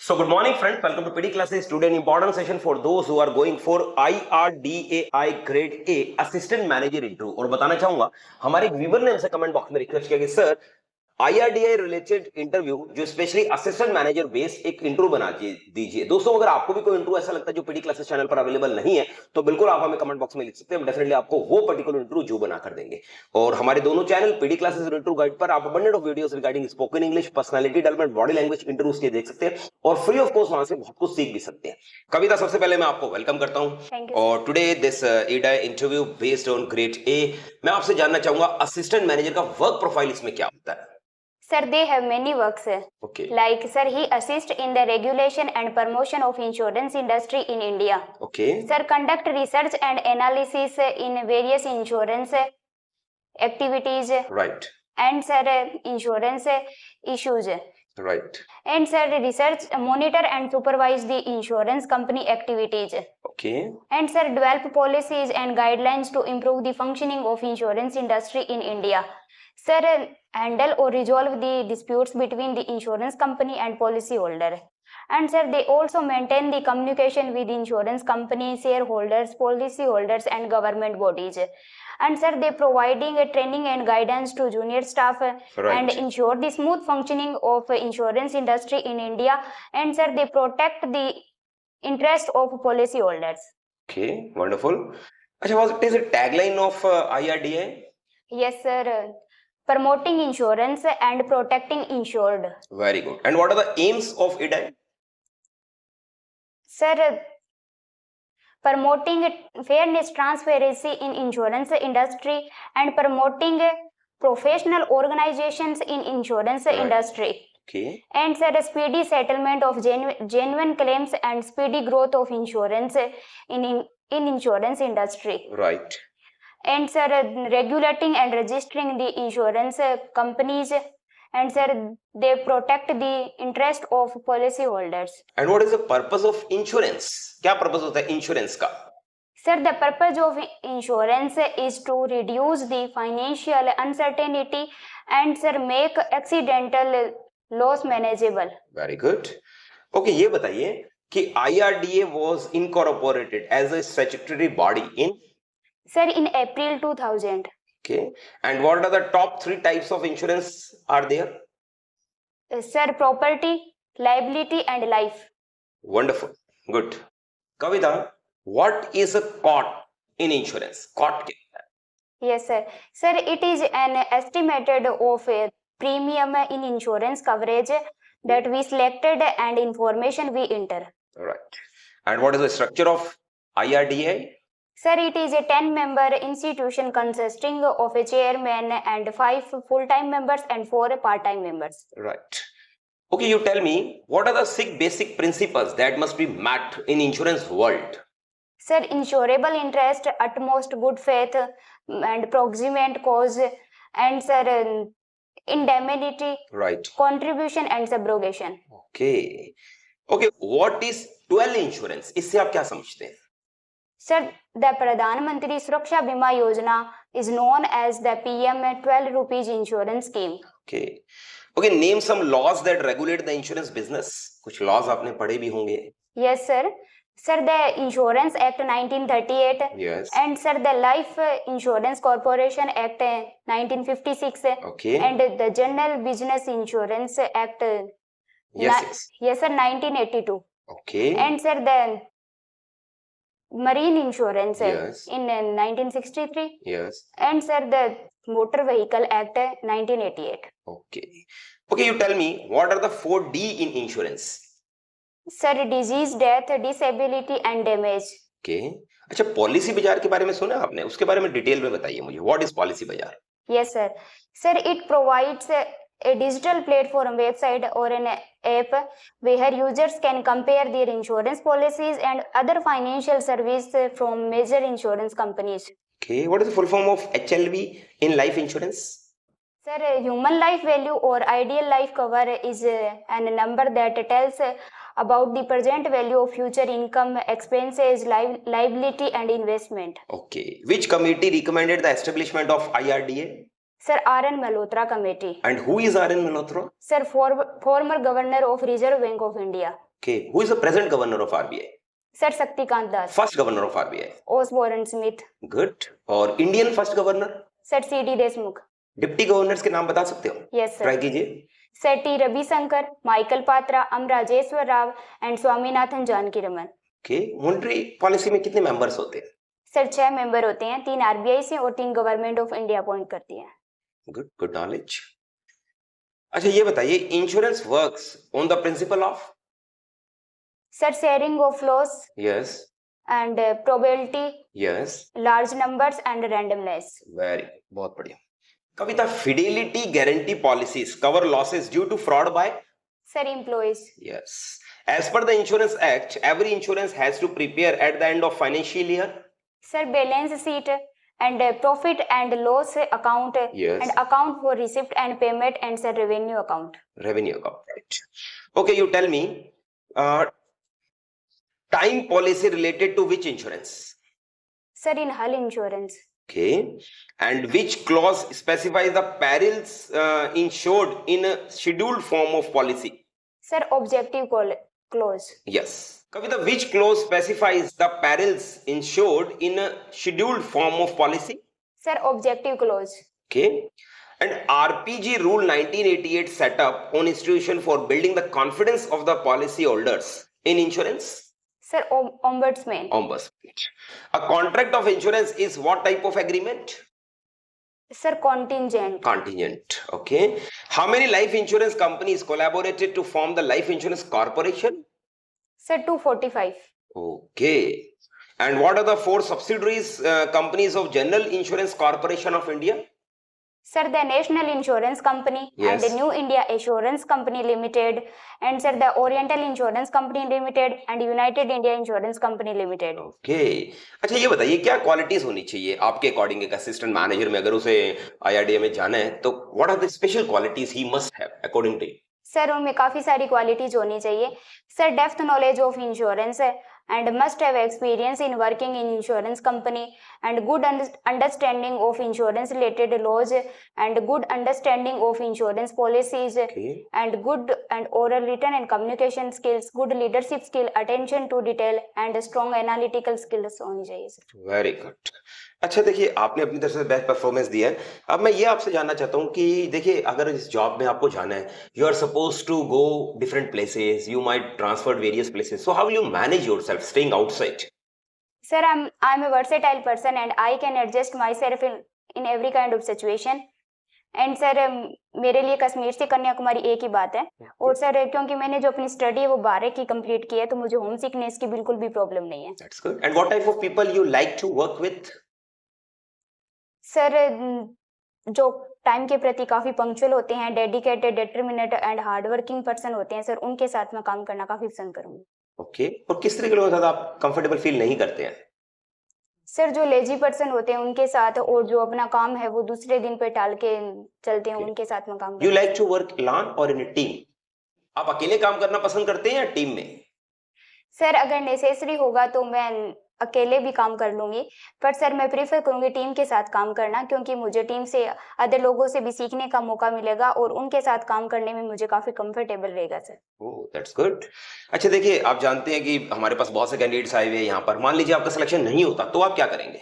So good morning friends, welcome to PD classes. Today an important session for those who are going for IRDAI grade A assistant manager interview। और बताना चाहूंगा हमारे एक viewer ने हमसे comment box में request किया कि सर IRDAI रिलेटेड इंटरव्यू जो स्पेशली असिस्टेंट मैनेजर बेस्ड एक इंटरव्यू बना दीजिए। दोस्तों अगर आपको भी कोई इंटरव्यू ऐसा लगता है जो पीडी क्लासेस चैनल पर अवेलेबल नहीं है तो बिल्कुल आप हमें कमेंट बॉक्स में लिख सकते हैं, हम डेफिनेटली आपको वो पर्टिकुलर इंटरव्यू जो बना कर देंगे। और हमारे दोनों चैनल पीडी क्लासेस और इंटरव्यू गाइड पर आप abundant of videos regarding spoken English, personality development, body language interviews के देख सकते हैं और फ्री ऑफ कॉस्ट वहां से बहुत कुछ सीख भी सकते हैं। कविता, सबसे पहले मैं आपको वेलकम करता हूं और today this IRDAI interview based on grade A. मैं आपसे जानना चाहूंगा असिस्टेंट मैनेजर का वर्क प्रोफाइल इसमें क्या होता है? Sir, they have many works. Okay. Like, sir, he assists in the regulation and promotion of insurance industry in India. Okay. Sir, conduct research and analysis in various insurance activities. Right. And sir, insurance issues. Right. And sir, research, monitor and supervise the insurance company activities. Okay. And sir, develop policies and guidelines to improve the functioning of insurance industry in India. Sir, handle or resolve the disputes between the insurance company and policyholder. And sir, they also maintain the communication with insurance companies, shareholders, policyholders and government bodies. And sir, they providing a training and guidance to junior staff and ensure the smooth functioning of insurance industry in India. And sir, they protect the interest of policyholders. Okay, wonderful. Achha, what is the tagline of IRDAI? Yes, sir. Promoting insurance and protecting insured. Very good. And what are the aims of IRDAI? Sir, promoting fairness, transparency in insurance industry and promoting professional organizations in insurance industry. Okay. And sir, speedy settlement of genuine claims and speedy growth of insurance in insurance industry. Right. And sir, regulating and registering the insurance companies. And sir, they protect the interest of policyholders. And what is the purpose of insurance? क्या purpose होता है insurance का? Sir, the purpose of insurance is to reduce the financial uncertainty and sir, make accidental loss manageable. Very good. Okay, ये बताइए कि IRDAI was incorporated as a statutory body in? Sir, in April 2000. Okay. And what are the top 3 types of insurance are there? Sir, property, liability and life. Wonderful. Good. Kavita, what is a COT in insurance? COT क्या है? Yes, sir. Sir, it is an estimated of a premium in insurance coverage that we selected and information we enter. Right. And what is the structure of IRDAI? Sir, it is a 10-member institution consisting of a chairman and 5 full-time members and 4 part-time members. Right. Okay, you tell me, what are the 6 basic principles that must be met in insurance world? Sir, insurable interest, utmost good faith and proximate cause, and sir, indemnity, right, contribution and subrogation. Okay. Okay, what is 12 insurance? इससे आप क्या समझते हैं? Sir, the Pradhan Mantri Suraksha Bima Yojana is known as the PM 12 rupees insurance scheme. Okay. Okay, name some laws that regulate the insurance business. कुछ laws आपने पढ़े भी होंगे. Yes, sir. Sir, the Insurance Act 1938. Yes. And sir, the Life Insurance Corporation Act 1956. Okay. And the General Business Insurance Act. Yes. Yes, sir, 1982. Okay. And sir, the Marine Insurance yes. in 1963. Yes. And sir, the Motor Vehicle Act 1988. Okay. Okay, you tell me, what are the 4D in insurance? Sir, disease, death, disability and damage. Okay. अच्छा, policy बाजार के बारे में सुना आपने? उसके बारे में डिटेल में बताइए मुझे. What is पॉलिसी बाजार? Yes, sir. Sir, it provides a digital platform, website or an app where users can compare their insurance policies and other financial services from major insurance companies. Okay, what is the full form of HLV in life insurance? Sir, human life value or ideal life cover is a number that tells about the present value of future income, expenses, liability and investment. Okay, which committee recommended the establishment of IRDAI? Sir, R.N. Malhotra Committee. And who is R.N. Malhotra? Sir, former Governor of Reserve Bank of India. Okay, who is the present governor of RBI? Sir Shaktikanta Das. First governor of RBI. Osborne Smith. Good. और Indian first governor? Sir CD Deshmukh. Deputy governors के नाम बता सकते हो? Yes sir. Try कीजिए. Sir T Ravishankar, Michael Patra, M Rajeshwar Rao and Swaminathan Janakiraman. Okay, monetary policy में कितने members होते हैं? सर 6 मेंबर होते हैं, 3 आरबीआई से और 3 गवर्नमेंट ऑफ इंडिया अपॉइंट करती है. Good, good knowledge. अच्छा ये बताइए, insurance works on the principle of? Sir sharing of loss yes. And probability, yes. Large numbers and randomness. Very, बहुत बढ़िया. Kavita, fidelity guarantee policies cover losses due to fraud by? Sir employees. Yes. As per the Insurance Act, every insurance has to prepare at the end of financial year. Sir balance sheet and profit and loss account Yes. And account for receipt and payment and sir revenue account. Revenue account, right? Okay, you tell me. Time policy related to which insurance? Sir in health insurance. Okay. And which clause specifies the perils insured in a scheduled form of policy? Sir objective close. Yes. Kavita, which clause specifies the perils insured in a scheduled form of policy? Sir objective close. Okay. And RPG Rule 1988 set up on institution for building the confidence of the policyholders in insurance? Sir ombudsman. Ombudsman. A contract of insurance is what type of agreement? Sir contingent. Contingent. Okay. How many life insurance companies collaborated to form the Life Insurance Corporation? Sir 245. Okay. And what are the 4 subsidiaries companies of General Insurance Corporation of India? Sir, the National Insurance Company and Yes. the New India Assurance Company Limited, and sir, the Oriental Insurance Company Limited and United India Insurance Company Limited. Okay. अच्छा ये बताइए, क्या qualities होनी चाहिए आपके according एक assistant manager में, अगर उसे IRDA में जाना है तो what are the special qualities he must have according to? Sir उनमें काफी सारी क्वालिटीज होनी चाहिए. Sir depth knowledge of insurance and must have experience in working in insurance company and good understanding of insurance related laws and good understanding of insurance policies. Okay. And good and oral written and communication skills, good leadership skill, attention to detail and strong analytical skills होनी चाहिए sir. Very good. अच्छा देखिए, आपने अपनी तरफ से best performance दिया है. अब मैं ये आपसे जानना चाहता हूँ कि देखिए, अगर इस जॉब में आपको जाना है, you are suppose to go different places, you might transfer various places, so how will you manage yourself staying outside? Sir, I'm a versatile person and I can adjust myself in every kind of situation. And sir, मेरे लिए कश्मीर से कन्याकुमारी एक ही बात है. और sir क्योंकि मैंने जो अपनी स्टडी है वो 12 की कंप्लीट की है, तो मुझे होम सिकनेस की बिल्कुल भी प्रॉब्लम नहीं है. That's good. And what type of people you like to work with? Sir जो टाइम के प्रति काफी पंक्चुअल होते हैं, dedicated, determinated and hard working person होते हैं सर, उनके साथ में काम करना काफी पसंद करूंगी. ओके. और किस तरह के लोगों के साथ आप कंफर्टेबल फील नहीं करते हैं? सर जो लेजी पर्सन होते हैं उनके साथ, और जो अपना काम है वो दूसरे दिन पे टाल के चलते हैं, उनके साथ में काम. You like to work alone और इन अ टीम? आप अकेले काम करना पसंद करते हैं या टीम में? सर अगर नेसेसरी होगा तो मैं अकेले भी काम कर लूंगी, पर सर मैं प्रेफर करूंगी टीम के साथ काम करना, क्योंकि मुझे टीम से अदर लोगों से भी सीखने का मौका मिलेगा और उनके साथ काम करने में मुझे काफी कंफर्टेबल रहेगा सर. Oh, that's good. अच्छा देखिए, आप जानते हैं कि हमारे पास बहुत से कैंडिडेट्स आए हुए हैं यहाँ पर. मान लीजिए आपका सिलेक्शन नहीं होता तो आप क्या करेंगे?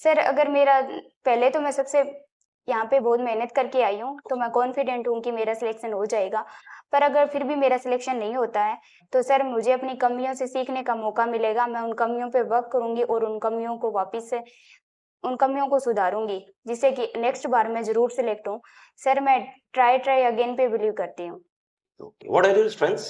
सर अगर मेरा, पहले तो मैं सबसे यहाँ पे बहुत मेहनत करके आई हूँ, तो मैं कॉन्फिडेंट हूँ कि मेरा सिलेक्शन हो जाएगा. पर अगर फिर भी मेरा सिलेक्शन नहीं होता है तो सर मुझे अपनी कमियों से सीखने का मौका मिलेगा. मैं उन कमियों पे वर्क करूंगी और उन कमियों को वापस से उन कमियों को सुधारूंगी, जिससे कि नेक्स्ट बार मैं जरूर सिलेक्ट हूँ. सर मैं ट्राई अगेन पे बिलीव करती हूँ. What are your strengths?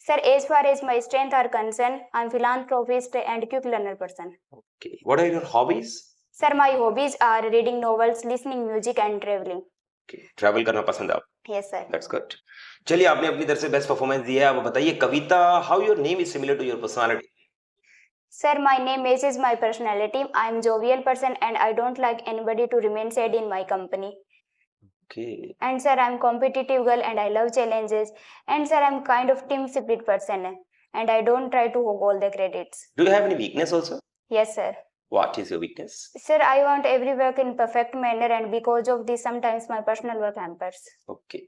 Sir as far as my strength are concern, I am philanthropist and quick learner person. Okay. What are your hobbies? Sir my hobbies are reading novels, listening music and travelling. Travel करना पसंद है आप? Yes sir. That's good. चलिए, आपने अपनी तरफ से best performance दी है. अब बताइए Kavita, how your name is similar to your personality? Sir, my name matches my personality. I am jovial person and I don't like anybody to remain sad in my company. Okay. And sir, I'm competitive girl and I love challenges. And sir, I'm kind of team spirit person and I don't try to hog all the credits. Do you have any weakness also? Yes, sir. What is your weakness? Sir, I want every work in perfect manner and because of this, sometimes my personal work hampers. Okay.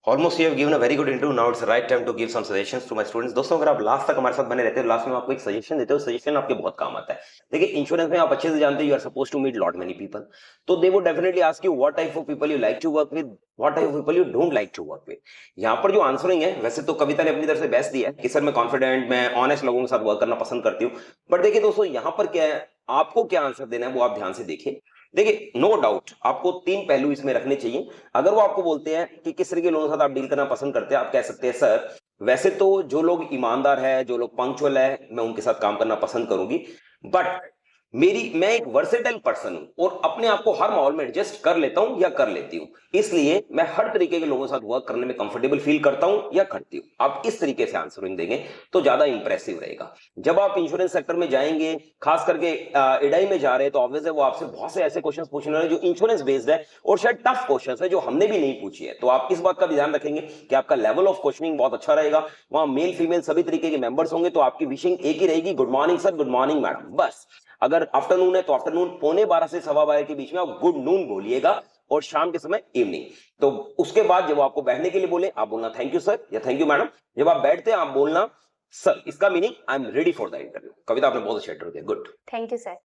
Almost you have given a very good interview, now it's right time to give some suggestions to my students. दोस्तों अगर आप last तक हमारे साथ बने रहते हो, last में आपको एक सजेशन देते हो, सजेशन आपके बहुत काम आता है। देखिए इंश्योरेंस में आप अच्छे से जानते हो, you are suppose to meet lot many people, तो they would definitely ask you what type of people you like to work with, what type of people you don't like to work with. यहाँ पर जो answering है, वैसे तो कविता ने अपनी तरफ से बेस्ट दिया है कि सर मैं कॉन्फिडेंट, मैं ऑनेस्ट लोगों के साथ वर्क करना पसंद करती हूँ, बट देखिए दोस्तों यहाँ पर क्या है, आपको क्या आंसर देना है वो आप ध्यान से देखिए। देखिए नो डाउट आपको 3 पहलू इसमें रखने चाहिए। अगर वो आपको बोलते हैं कि किस तरह के लोगों के साथ आप डील करना पसंद करते हैं, आप कह सकते हैं सर वैसे तो जो लोग ईमानदार है, जो लोग पंक्चुअल है, मैं उनके साथ काम करना पसंद करूंगी, बट मैं एक वर्सेटाइल पर्सन हूं और अपने आप को हर माहौल में एडजस्ट कर लेता हूं या कर लेती हूं, इसलिए मैं हर तरीके के लोगों के साथ वर्क करने में कंफर्टेबल फील करता हूं या करती हूं। आप इस तरीके से आंसरिंग देंगे तो ज्यादा इंप्रेसिव रहेगा। जब आप इंश्योरेंस सेक्टर में जाएंगे, खास करके इडाई में जा रहे हैं, तो ऑब्वियस है वो आपसे बहुत से ऐसे क्वेश्चंस पूछने वाले जो इंश्योरेंस बेस्ड है और शायद टफ क्वेश्चंस है जो हमने भी नहीं पूछी है। तो आप इस बात का भी ध्यान रखेंगे कि आपका लेवल ऑफ क्वेश्चनिंग बहुत अच्छा रहेगा। वहां मेल फीमेल सभी तरीके के मेंबर्स होंगे, तो आपकी विशिंग एक ही रहेगी, good morning sir, good morning madam, बस। अगर आफ्टरनून है तो आफ्टरनून 11:15 से 12:15 के बीच में आप गुड नून बोलिएगा, और शाम के समय इवनिंग। तो उसके बाद जब आपको बैठने के लिए बोले, आप बोलना थैंक यू सर या थैंक यू मैडम। जब आप बैठते हैं आप बोलना सर, इसका meaning I am ready for the interview. Kavita आपने बहुत अच्छा इंटरव्यू दिया, गुड। Thank you, sir.